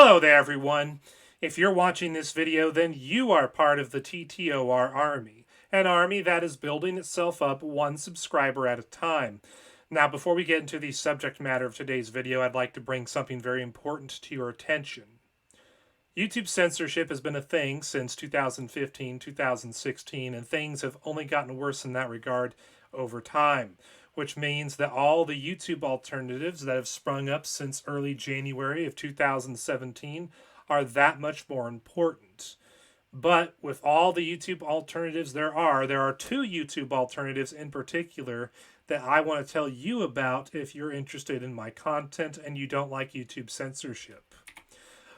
Hello there, everyone. If you're watching this video, then you are part of the TTOR army, an army that is building itself up one subscriber at a time. Now, before we get into the subject matter of today's video, I'd like to bring something very important to your attention. YouTube censorship has been a thing since 2015, 2016, and things have only gotten worse in that regard over time, which means that all the YouTube alternatives that have sprung up since early January of 2017 are that much more important. But with all the YouTube alternatives there are two YouTube alternatives in particular that I want to tell you about if you're interested in my content and you don't like YouTube censorship.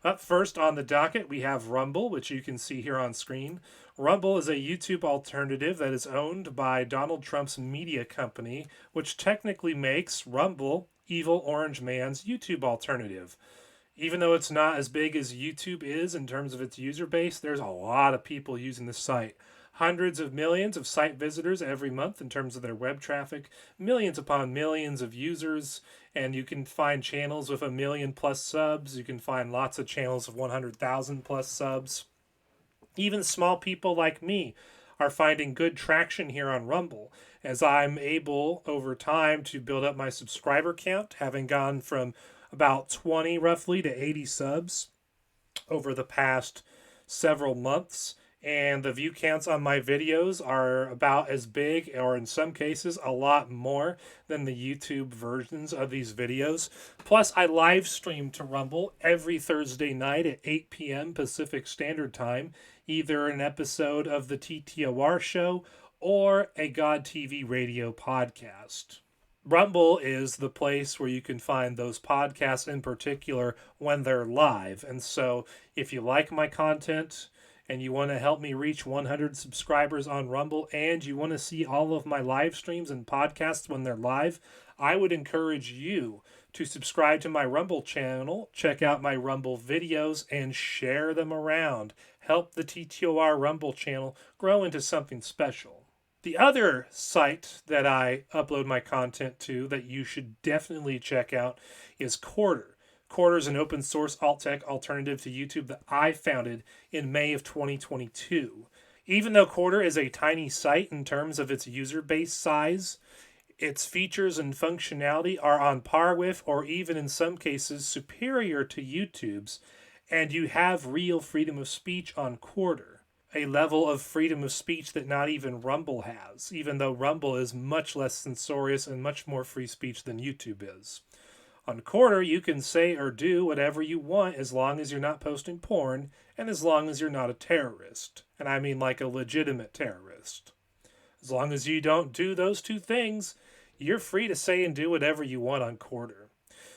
Up first on the docket, we have Rumble, which you can see here on screen. Rumble is a YouTube alternative that is owned by Donald Trump's media company, which technically makes Rumble Evil Orange Man's YouTube alternative. Even though it's not as big as YouTube is in terms of its user base, there's a lot of people using the site. Hundreds of millions of site visitors every month in terms of their web traffic, millions upon millions of users, and you can find channels with 1 million plus subs. You can find lots of channels of 100,000 plus subs. Even small people like me are finding good traction here on Rumble, as I'm able over time to build up my subscriber count, having gone from about 20 roughly to 80 subs over the past several months. And the view counts on my videos are about as big, or in some cases a lot more, than the YouTube versions of these videos. Plus, I live stream to Rumble every Thursday night at 8 p.m. Pacific Standard Time, either an episode of the TTOR show or a God TV radio podcast. Rumble is the place where you can find those podcasts in particular when they're live. And so if you like my content and you want to help me reach 100 subscribers on Rumble, and you want to see all of my live streams and podcasts when they're live, I would encourage you to subscribe to my Rumble channel, check out my Rumble videos, and share them around. Help the TTOR Rumble channel grow into something special. The other site that I upload my content to that you should definitely check out is Quarter. Quarter is an open source alt-tech alternative to YouTube that I founded in May of 2022. Even though Quarter is a tiny site in terms of its user base size, its features and functionality are on par with, or even in some cases superior to YouTube's, and you have real freedom of speech on Quarter. A level of freedom of speech that not even Rumble has, even though Rumble is much less censorious and much more free speech than YouTube is. On Quarter, you can say or do whatever you want as long as you're not posting porn and as long as you're not a terrorist. And I mean like a legitimate terrorist. As long as you don't do those two things, you're free to say and do whatever you want on Quarter.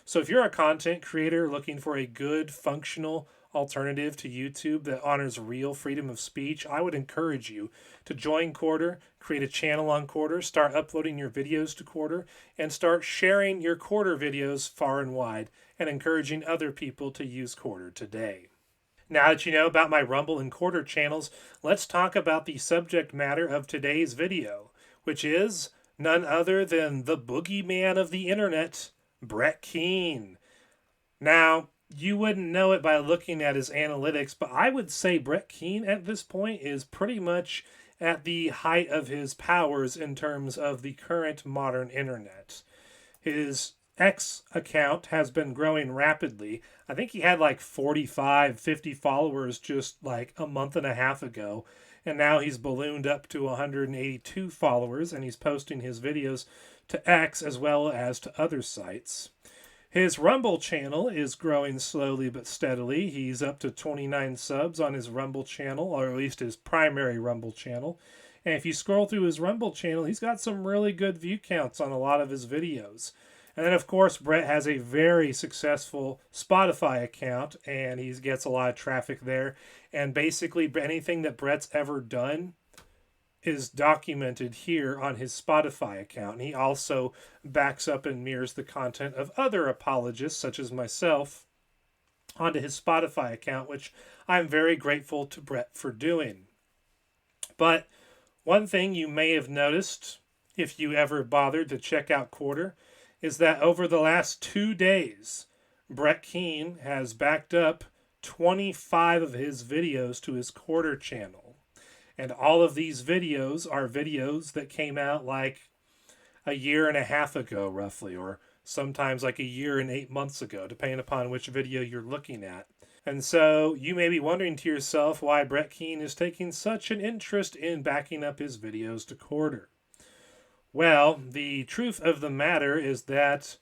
So if you're a content creator looking for a good, functional alternative to YouTube that honors real freedom of speech, I would encourage you to join Quarter, create a channel on Quarter, start uploading your videos to Quarter, and start sharing your Quarter videos far and wide, and encouraging other people to use Quarter today. Now that you know about my Rumble and Quarter channels, let's talk about the subject matter of today's video, which is none other than the boogeyman of the internet, Brett Keane. Now, you wouldn't know it by looking at his analytics, but I would say Brett Keane at this point is pretty much at the height of his powers in terms of the current modern internet. His X account has been growing rapidly. I think he had like 45, 50 followers just like a month and a half ago, and now he's ballooned up to 182 followers, and he's posting his videos to X as well as to other sites. His Rumble channel is growing slowly but steadily. He's up to 29 subs on his Rumble channel, or at least his primary Rumble channel. And if you scroll through his Rumble channel, he's got some really good view counts on a lot of his videos. And then, of course, Brett has a very successful Spotify account, and he gets a lot of traffic there. And basically, anything that Brett's ever done is documented here on his Spotify account. And he also backs up and mirrors the content of other apologists, such as myself, onto his Spotify account, which I'm very grateful to Brett for doing. But one thing you may have noticed, if you ever bothered to check out Quarter, is that over the last 2 days, Brett Keane has backed up 25 of his videos to his Quarter channel. And all of these videos are videos that came out like a year and a half ago, roughly, or sometimes like a year and 8 months ago, depending upon which video you're looking at. And so you may be wondering to yourself why Brett Keane is taking such an interest in backing up his videos to Quarter. Well, the truth of the matter is that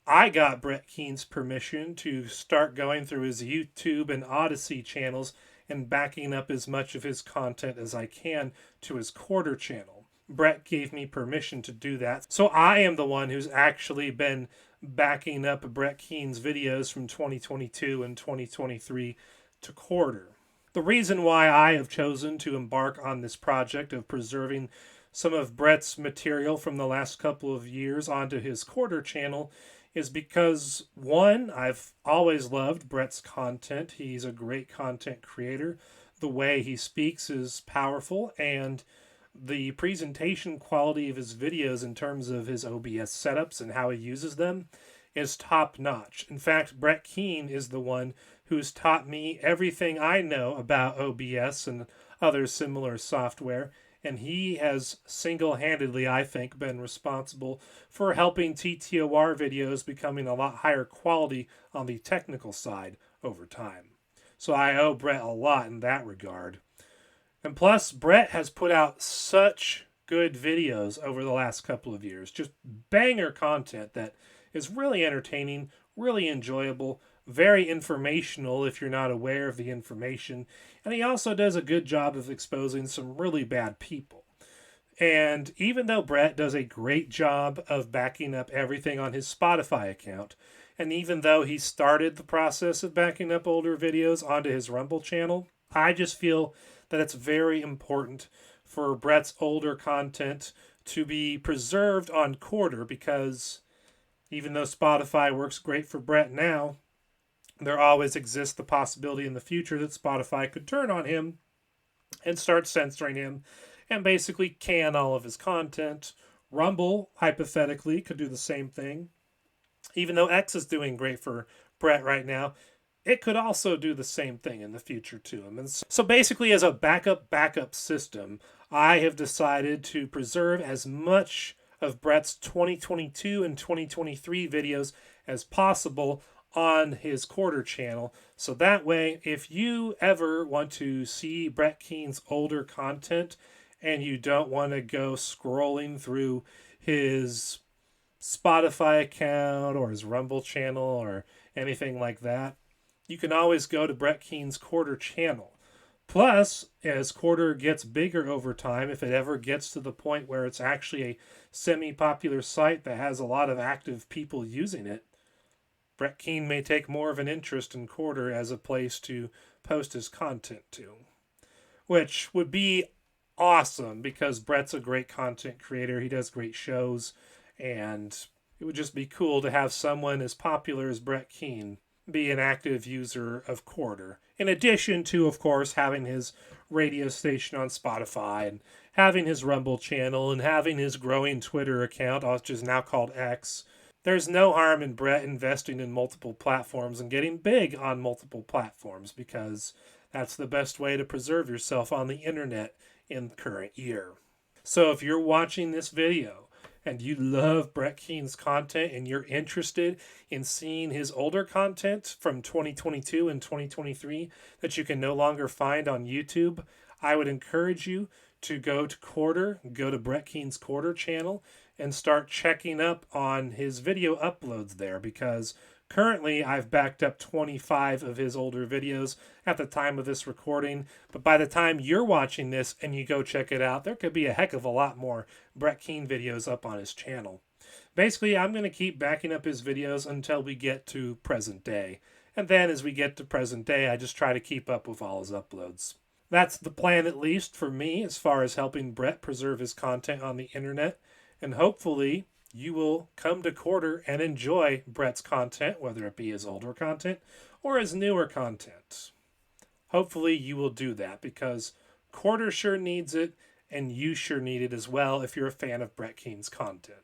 I got Brett Keane's permission to start going through his YouTube and Odyssey channels and backing up as much of his content as I can to his Quarter channel. Brett gave me permission to do that. So I am the one who's actually been backing up Brett Keane's videos from 2022 and 2023 to Quarter. The reason why I have chosen to embark on this project of preserving some of Brett's material from the last couple of years onto his Quarter channel is because, one, I've always loved Brett's content. He's a great content creator. The way he speaks is powerful, and the presentation quality of his videos in terms of his OBS setups and how he uses them is top notch. In fact, Brett Keane is the one who's taught me everything I know about OBS and other similar software, and he has single-handedly, I think, been responsible for helping TTOR videos becoming a lot higher quality on the technical side over time. So I owe Brett a lot in that regard. And plus, Brett has put out such good videos over the last couple of years. Just banger content that is really entertaining, really enjoyable, very informational if you're not aware of the information. And he also does a good job of exposing some really bad people. And even though Brett does a great job of backing up everything on his Spotify account, and even though he started the process of backing up older videos onto his Rumble channel, I just feel that it's very important for Brett's older content to be preserved on Quarter, because even though Spotify works great for Brett now, there always exists the possibility in the future that Spotify could turn on him and start censoring him and basically can all of his content. Rumble, hypothetically, could do the same thing. Even though X is doing great for Brett right now, it could also do the same thing in the future to him. And so basically, as a backup system, I have decided to preserve as much of Brett's 2022 and 2023 videos as possible on his Quarter channel. So that way, if you ever want to see Brett Keane's older content and you don't want to go scrolling through his Spotify account or his Rumble channel or anything like that, you can always go to Brett Keane's Quarter channel. Plus, as Quarter gets bigger over time, if it ever gets to the point where it's actually a semi-popular site that has a lot of active people using it, Brett Keane may take more of an interest in Quarter as a place to post his content to, which would be awesome because Brett's a great content creator. He does great shows, and it would just be cool to have someone as popular as Brett Keane be an active user of Quarter, in addition to, of course, having his radio station on Spotify and having his Rumble channel and having his growing Twitter account, which is now called X. There's no harm in Brett investing in multiple platforms and getting big on multiple platforms, because that's the best way to preserve yourself on the internet in the current year. So if you're watching this video and you love Brett Keane's content and you're interested in seeing his older content from 2022 and 2023 that you can no longer find on YouTube, I would encourage you to go to Quarter, go to Brett Keane's Quarter channel, and start checking up on his video uploads there, because currently I've backed up 25 of his older videos at the time of this recording, but by the time you're watching this and you go check it out, there could be a heck of a lot more Brett Keane videos up on his channel. Basically, I'm going to keep backing up his videos until we get to present day, and then as we get to present day, I just try to keep up with all his uploads. That's the plan, at least for me, as far as helping Brett preserve his content on the internet, and hopefully you will come to Quarter and enjoy Brett's content, whether it be his older content or his newer content. Hopefully you will do that, because Quarter sure needs it, and you sure need it as well if you're a fan of Brett Keane's content.